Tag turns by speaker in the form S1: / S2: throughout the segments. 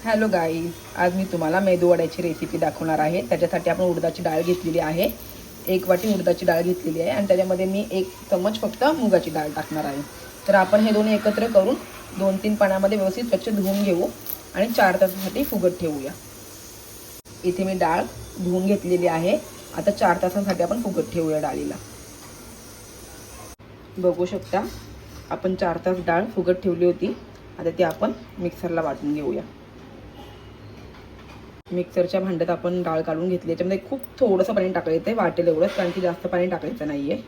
S1: Hello guys, आज मी तुम्हाला मेदूवड्याची recipe दाखवणार आहे। त्याच्यासाठी आपण उडदाची डाळ घेतलेली आहे। 1 वाटी उडदाची डाळ घेतलेली आहे आणि त्याच्यामध्ये मी 1 चम्मच फक्त मुगाची डाळ टाकणार आहे। तर आपण हे दोन्ही एकत्र करून 2-3 पाण्यामध्ये व्यवस्थित स्वच्छ धुवून घेऊ आणि 4 तासासाठी फुगत ठेवूया। इथे मी डाळ धुवून घेतलेली आहे। आता 4 तासासाठी आपण फुगत ठेवूया डाळीला। बघू शकता आपण 4 तास डाळ फुगत ठेवली होती। आता ती आपण मिक्सरला वाटून घेऊया। मिक्सरच्या भांड्यात आपण डाळ काढून घेतली। याच्यामध्ये खूप थोडंसं पाणी टाकायचं आहे, वाटेल एवढंच, कारण की जास्त पाणी टाकायचं नाहीये।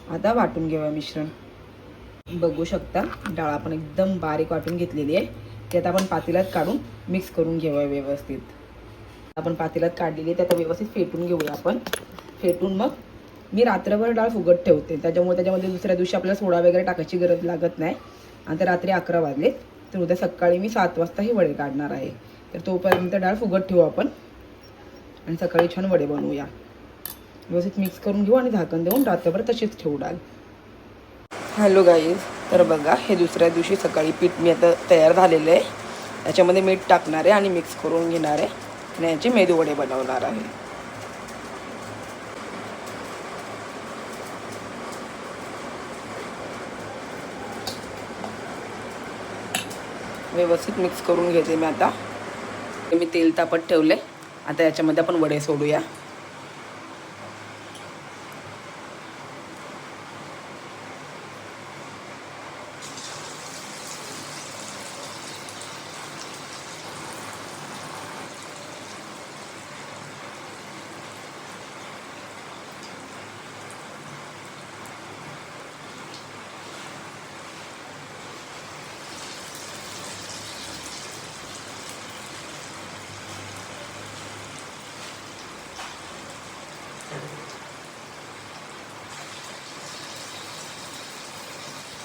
S1: आता वाटून घेऊया मिश्रण। बघू शकता डाळ आपण एकदम बारीक वाटून घेतलेली आहे। ती आता आपण पातेल्यात काढून मिक्स करून घेऊया व्यवस्थित। आपण पातेल्यात काढलेली आहे, आता व्यवस्थित फेटून घेऊया आपण। फेटून मग मी रात्रभर डाळ फुगत ठेवते, त्याच्यामध्ये दुसऱ्या दिवशी आपल्याला सोडा वगैरे टाकायची गरज लागत नाही। आता रात्री 11 वाजले, तर उद्या सकाळी मी 7 वाजता हे वडे काढणार आहे। तर तोपर्यंत डाळ फुगत ठेवू आपण आणि सकाळी छान वडे बनवूया। व्यवस्थित मिक्स करून घेऊ आणि झाकण देऊन रात्रभर तशीच ठेवू डाळ। हॅलो गाईज, तर बघा हे दुसऱ्या दिवशी सकाळी पीठ मी आता तयार झालेलं आहे। याच्यामध्ये मीठ टाकणार आहे आणि मिक्स करून घेणार आहे आणि याचे मेदू वडे बनवणार आहे। व्यवस्थित मिक्स करून घेते मी आता। मी तेल तापत ठेवले, आता याच्यामध्ये आपण वडे सोडूया।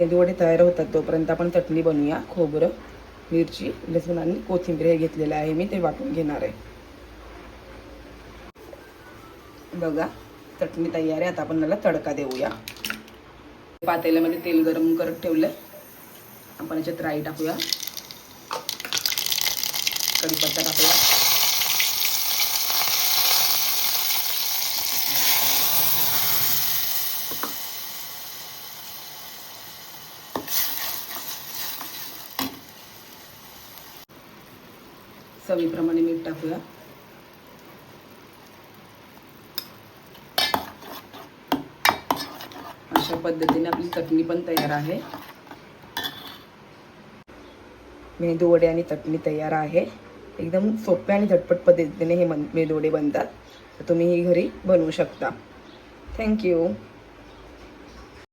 S1: मेदू वडे तयार होतात तोपर्यंत आपण चटणी बनवूया। खोबरं, मिरची, लसूण आणि कोथिंबीर हे घेतलेलं आहे मी, ते वाटून घेणार आहे। बघा चटणी तयार आहे। आता आपण याला तडका देऊया। पातेल्यामध्ये तेल गरम करत ठेवलंय, आपण याच्यात राई टाकूया, कढीपत्ता टाकूया, चवीप्रमाणे मीठ टाकूया। अशा पद्धतीने आपली चटणी पण तयार आहे। मेदू वडे आणि चटणी तयार आहे। एकदम सोप्या आणि झटपट पद्धतीने हे मेदू वडे बनतात। तर तुम्ही ही घरी बनवू शकता। थँक्यू।